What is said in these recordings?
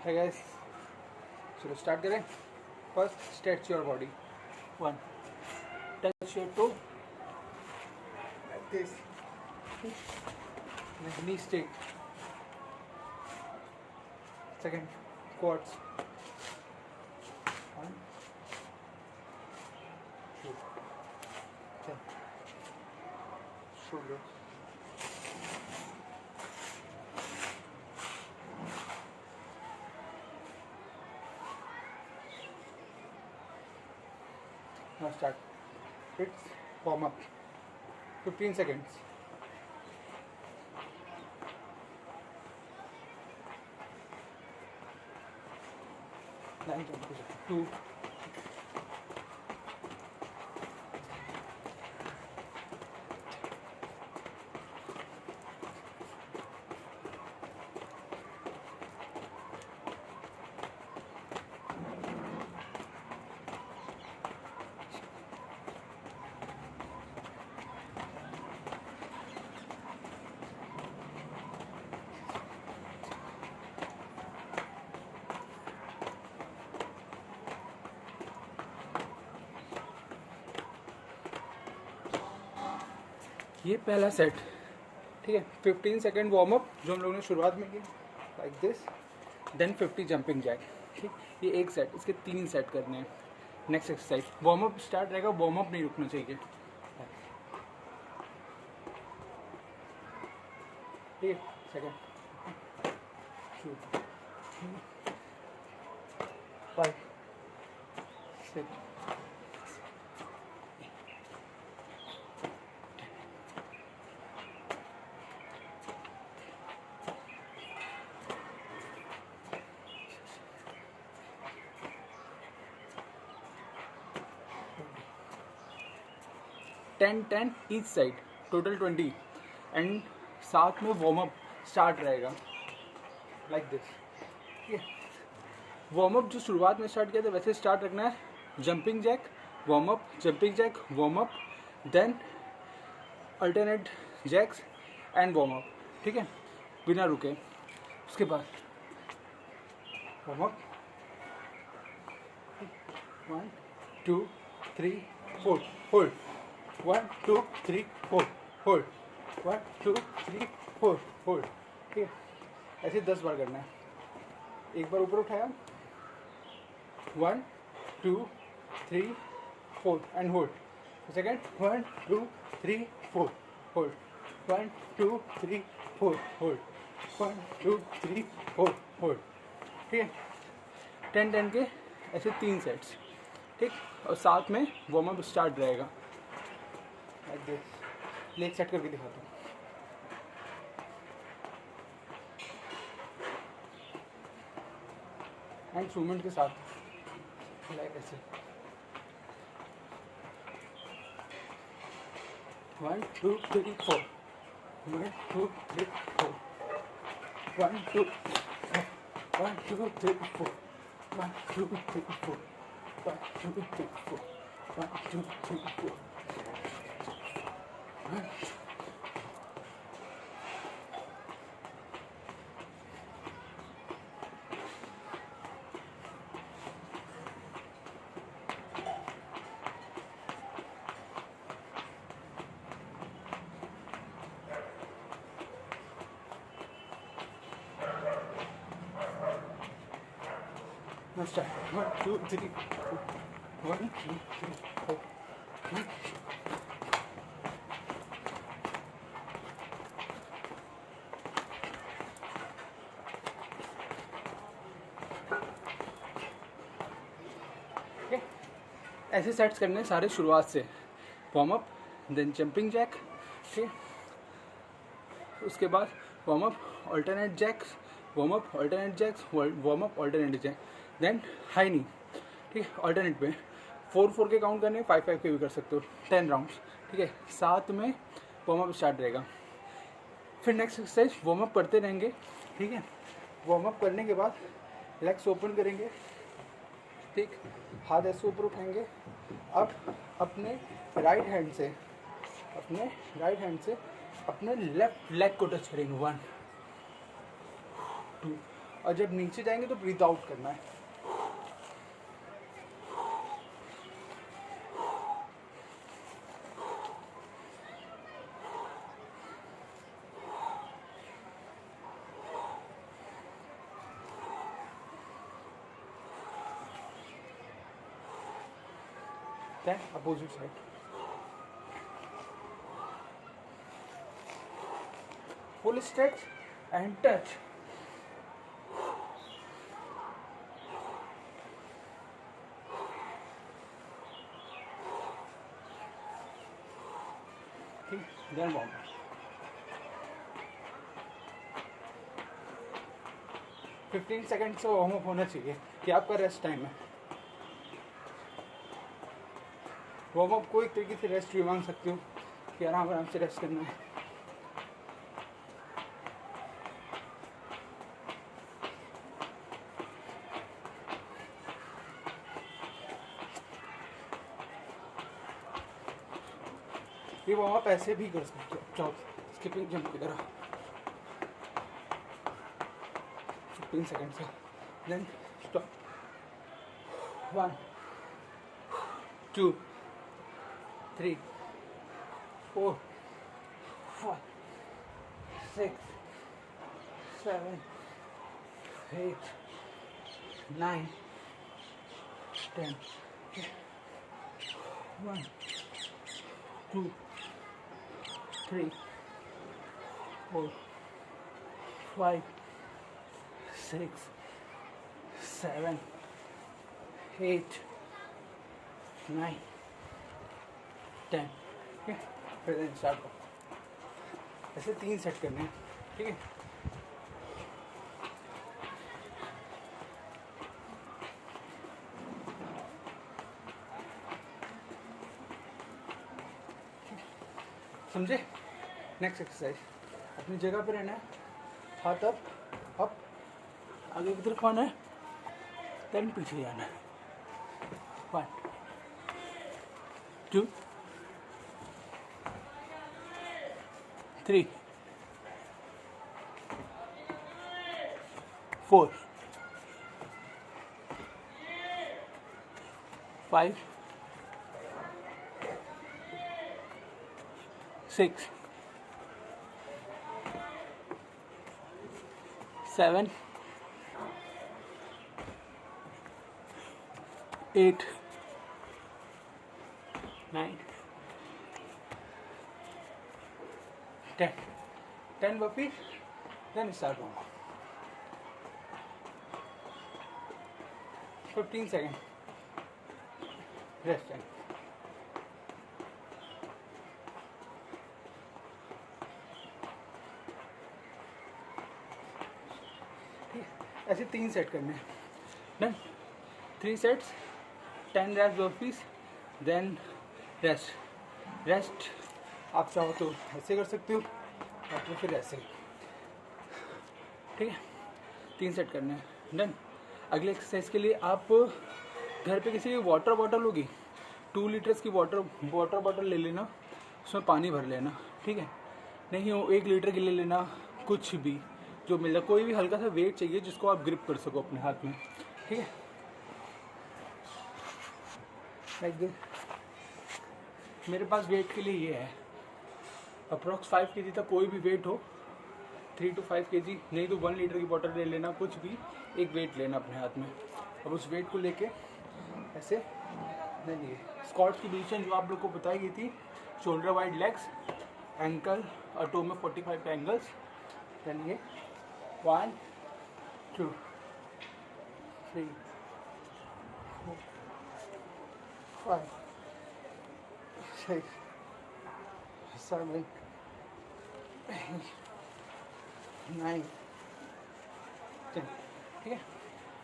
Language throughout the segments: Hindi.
है गाइस, चलो स्टार्ट करें। First stretch your body, 1, touch your toe like this, knee straight, second quads, 1, 2, 10, shoulders, now start. It's warm up, 15 seconds. Nine, 2, ये पहला सेट, ठीक है। 15 सेकेंड वार्म अप जो हम लोगों ने शुरुआत में की, like this, then 50 jumping jack, ठीक। ये एक सेट, इसके 3 सेट करने हैं। Next exercise, warm up start रहेगा, वार्म अप नहीं रुकना चाहिए, ठीक है। Second, 2, 5, 6, 10 each side, total 20, and साथ में वार्म अप स्टार्ट रहेगा लाइक दिस, ठीक है। वार्म अप जो शुरुआत में स्टार्ट किया था वैसे स्टार्ट रखना है। Jumping jack, warm up, jumping jack, warm up, then alternate jacks and warm up, ठीक है, बिना रुके। उसके बाद warm up, 1, 2, 3, 4, hold, 1, 2, 3, 4, hold, 1, 2, 3, 4, hold, ठीक है। ऐसे 10 बार करना है। एक बार ऊपर उठाया, 1, 2, 3, 4 and hold. Second, 1, 2, 3, 4, hold, 1, 2, 3, 4, hold, 1, 2, 3, 4, hold, ठीक है। 10 के ऐसे 3 सेट्स, ठीक। और साथ में वार्म अप स्टार्ट रहेगा लाइक दिस। लेग सेट करके दिखाता हूँ। एंड मूवमेंट के साथ लाइक ऐसे, 1, 2, 3, 4, 1, 2, 3, 4, 1, 2, 1, 2, 3, 4, 1, 2, 3, 4, 1, 2, 3, 4, 1, 2, 3, 4, 1. Let's start. 1, 2, 3, 4. 1, 2, 3, 4. 1. Okay. ऐसे सेट्स करने सारे शुरुआत से, warm up, then jumping jack, ठीक। उसके बाद warm up, alternate jacks, warm up, alternate jacks, warm up, alternate jack, then high knee, ठीक है। अल्टरनेट पे 4 के काउंट करने, 5 के भी कर सकते हो, 10 राउंड्स, ठीक है। साथ में वार्म अप स्टार्ट रहेगा। फिर नेक्स्ट एक्सरसाइज वार्म अप करते रहेंगे, ठीक है। वार्म अप करने के बाद लेग्स ओपन करेंगे, ठीक, हाथ ऐसे ऊपर उठाएंगे। अब अपने राइट हैंड से अपने लेफ्ट लेग को टच करेंगे, 1, 2, और जब नीचे जाएंगे तो ब्रीथ आउट करना है। Then opposite side. Full stretch and touch. Okay, then warm up. 15 second से वार्म अप होना चाहिए कि आपका रेस्ट टाइम है। वार्म अप कोई तरीके से रेस्ट भी मांग सकते हो कि आराम आराम से रेस्ट करना है। ये वार्म अप ऐसे भी कर सकते हो, चौक स्किपिंग जंप की तरह। 15 सेकेंड से देन स्टॉप। 1 2 3 4 5 6 7 8 9 10 1 2 3 4 5 6 7 8 9 10। ठीक है, फिर देन स्टार्ट करो। ऐसे 3 सेट करने हैं। ठीक है, समझे? नेक्स्ट एक्सरसाइज अपनी जगह पे रहना है, हाथ अप आगे की तरफ आना है, देन पीछे जाना है। 1 2 3 4 5 6 7 8 9 10 10 burpees, then start warm up. 15 seconds rest time. ऐसे 3 सेट करने हैं। Done. 3 sets, 10 reps burpees, then rest आप चाहो तो ऐसे कर सकते हो या तो फिर ऐसे। ठीक है, 3 सेट करने हैं। डन। अगले एक्सरसाइज के लिए आप घर पे किसी की वाटर बॉटल होगी, 2 लीटर्स की वाटर बॉटल ले लेना, उसमें पानी भर लेना। ठीक है, नहीं हो 1 लीटर की ले लेना, कुछ भी जो मिल जाए, कोई भी हल्का सा वेट चाहिए जिसको आप ग्रिप कर सको अपने हाथ में। ठीक है, लाइक दिस। मेरे पास वेट के लिए ये है, अप्रॉक्स 5 kg तक कोई भी वेट हो, 3 to 5 kg, नहीं तो 1 लीटर की बॉटल ले लेना, कुछ भी एक वेट लेना अपने हाथ में। अब उस वेट को लेके ऐसे नहीं, स्क्वाट्स की पोजीशन जो आप लोग को बताई गई थी, शोल्डर वाइड लेग्स, एंकल और टो में 45 एंगल्स। चलिए 1 2 3 4 5 6 7 8 9 10। ठीक है,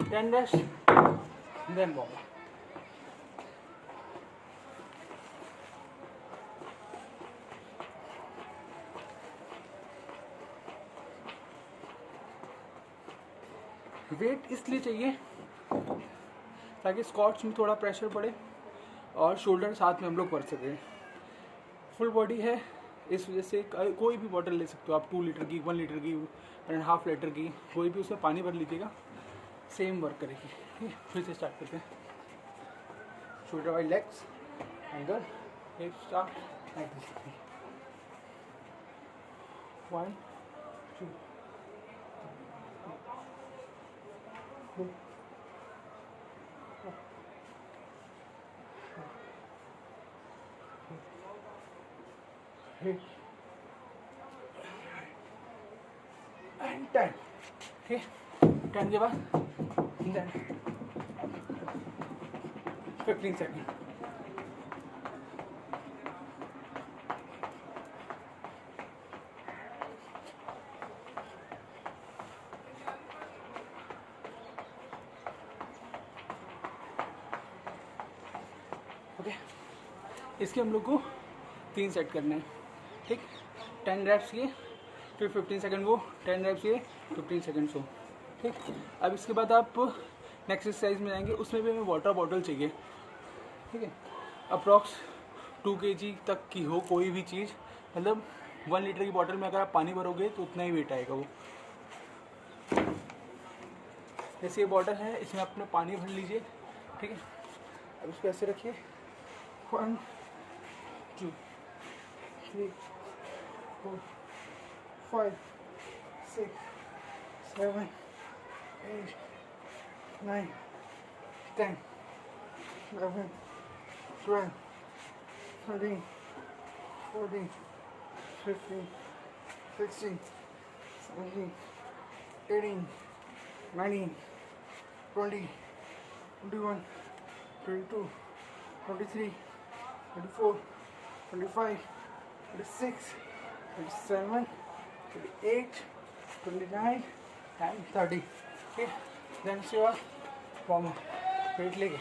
10 rest, then warm up. Weight इसलिए चाहिए ताकि स्क्वाट्स में थोड़ा प्रेशर पड़े और शोल्डर साथ में हम लोग कर सकें। फुल बॉडी है, इस वजह से कोई भी बॉटल ले सकते हो आप, 2 लीटर की, 1 लीटर की, 1.5 लीटर की, कोई भी उसमें पानी भर लीजिएगा, सेम वर्क करेगी। ठीक है, फिर से स्टार्ट करते हैं। Shoulder wide legs, angle, hip start like this. 1 2 and 10। ठीक है, 10 के बाद 15 सेकेंड। ओके, इसके हम लोग को 3 सेट करने हैं। ठीक, 10 रैप्स किए, फिर 15 सेकंड वो, 10 रैप्स किए, 15 सेकंड सो। ठीक, अब इसके बाद आप नेक्स्ट एक्सरसाइज में जाएंगे, उसमें भी हमें वाटर बॉटल चाहिए। ठीक है, अप्रॉक्स 2 kg तक की हो कोई भी चीज़, मतलब 1 लीटर की बॉटल में अगर आप पानी भरोगे तो उतना ही वेट आएगा वो। जैसे ये बॉटल है, इसमें अपने पानी भर लीजिए। ठीक है, अब इसको ऐसे रखिए, 1 2 3 4 5 6 7 8 9 10 11 12 13 14 15 16 17 18 19 20 21 22 23 24 25 26 27 28 29 and 30। ठीक है, देन उसके बाद वार्म अप, वेट लेके,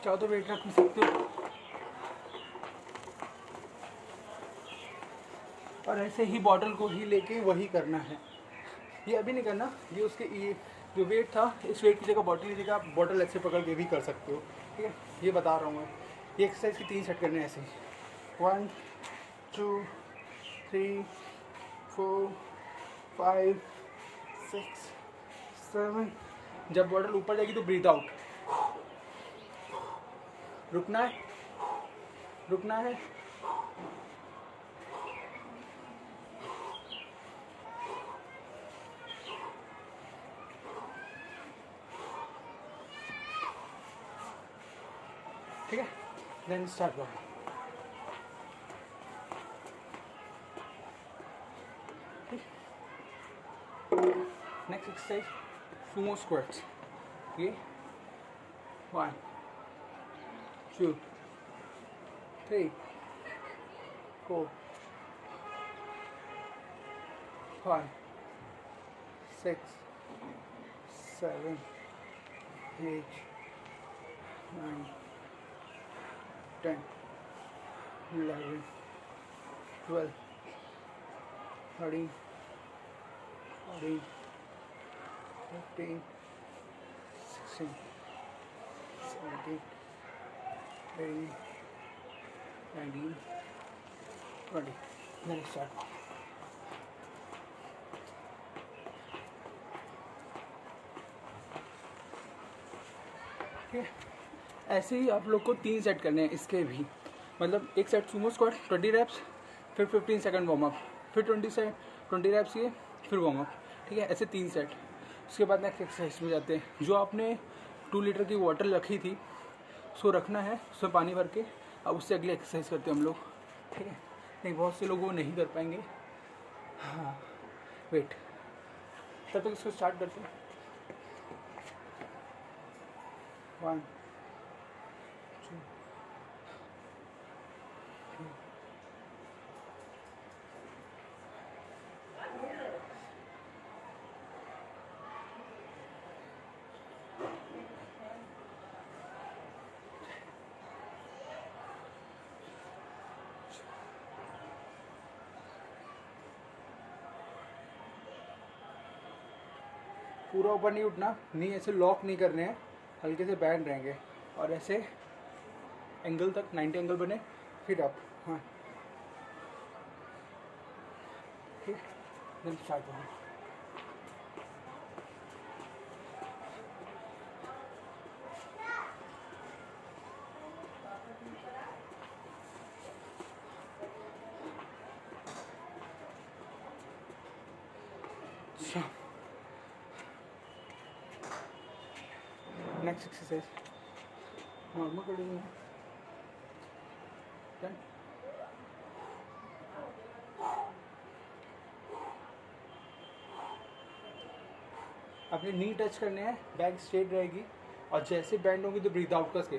चाहो तो वेट रख सकते हो, और ऐसे ही बॉटल को ही लेके वही करना है। ये अभी नहीं करना, ये उसके ये जो वेट था, इस वेट की जगह बॉटल की जगह आप बॉटल ऐसे पकड़ के भी कर सकते हो। ठीक है, ये बता रहा हूँ मैं। ये एक्सरसाइज की 3 सेट करने हैं ऐसे ही, 1 2 3 4 5 6 7। जब बॉटल ऊपर जाएगी तो ब्रीथ आउट, रुकना है, रुकना है। ठीक है, देन स्टार्ट करो। Next exercise Sumo squats. ये 1 2 3 4 5 6 7 8 9 10 11 12 13 14 15 16 17 18 19 20। Then start. ठीक है, ऐसे ही आप लोग को 3 सेट करने हैं इसके भी, मतलब एक सेट सुमो स्क्वाट 20 रैप्स, फिर 15 सेकंड वार्म अप, फिर 20 रैप्स किए, फिर वार्म अप। ठीक है, ऐसे 3 सेट। उसके बाद नेक्स्ट एक्सरसाइज में जाते हैं। जो आपने 2 लीटर की वाटर रखी थी, उसको रखना है, उसमें पानी भर के। अब उससे अगले एक्सरसाइज करते हैं हम लोग। ठीक है, नहीं बहुत से लोग वो नहीं कर पाएंगे। हाँ, वेट, तब तक इसको स्टार्ट करते हैं। 1 2 पूरा ऊपर नहीं उठना, नहीं ऐसे लॉक नहीं करने हैं, हल्के से बैंड रहेंगे, और ऐसे एंगल तक 90 एंगल बने, फिर अप, हाँ ठीक है, देन स्टार्ट होगा। नेक्स्ट एक्सरसाइज नॉर्मल करेंगे। डन। अपनी नी टच करने हैं, बैक स्ट्रेट रहेगी और जैसे बैंड होगी तो ब्रीथ आउट करके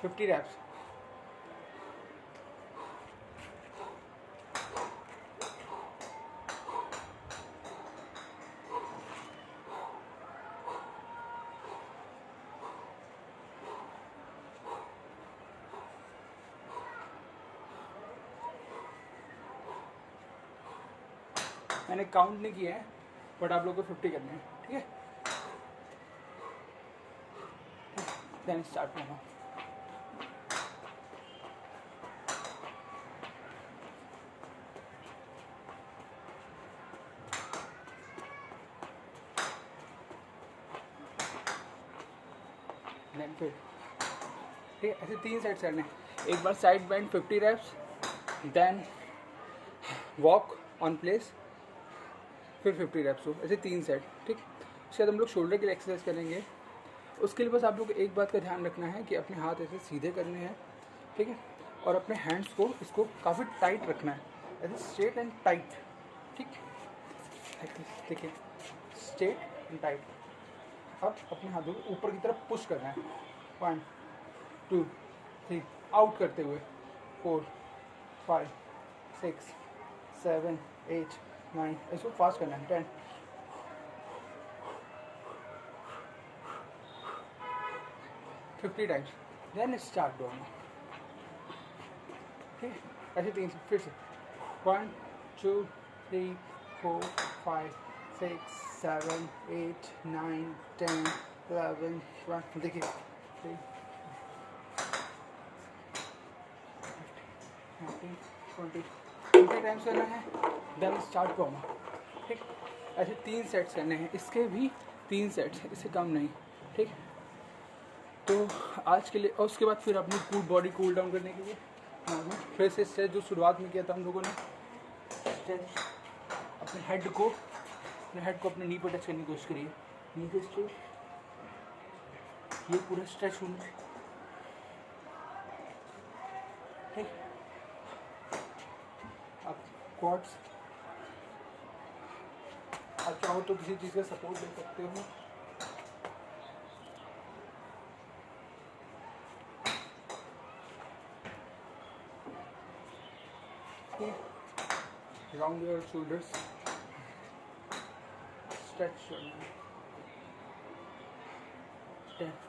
50 reps। मैंने काउंट नहीं किया है बट आप लोग को 50 करने हैं, ठीक है। देन स्टार्ट होगा। देन फिर ठीक है, ऐसे 3 सेट्स करने हैं। एक बार side band 50 reps, then walk on place, फिर 50 reps हो, ऐसे 3 सेट, ठीक। उसके बाद हम लोग शोल्डर के लिए एक्सरसाइज करेंगे। उसके लिए बस आप लोग को एक बात का ध्यान रखना है कि अपने हाथ ऐसे सीधे करने हैं, ठीक है, और अपने हैंड्स को इसको काफ़ी टाइट रखना है, ऐसे स्ट्रेट एंड टाइट, ठीक, ठीक है, स्ट्रेट एंड टाइट। अब अपने हाथों को ऊपर की तरफ पुश करना है, 1 2 3, आउट करते हुए 4 5 6 7 8 9, इसको फास्ट करना है, 10 50 टाइम्स। देन स्टार्ट डूइंग, ठीक है, ऐसे 3 से फिर से 1 2 3 4 5 6 7 8 9 10 11 12, देखिए 3 19 20 टाइम्स करना है। देन स्टार्ट करना, ठीक, ऐसे 3 सेट्स करने हैं, इसके भी 3 सेट्स, इससे कम नहीं, ठीक। तो आज के लिए, और उसके बाद फिर अपनी कूल बॉडी कूल डाउन करने के लिए नॉर्मल फिर से स्ट्रेच जो शुरुआत में किया था हम लोगों ने, स्ट्रेच अपने हेड को अपने नी पर टच करने की कोशिश करिए, नी से स्ट्रेच, ये पूरा स्ट्रेच होना, ठीक। अब क्वाड्स, आप चाहो तो किसी चीज़ का सपोर्ट ले सकते हो, round your shoulders, stretch your neck, 10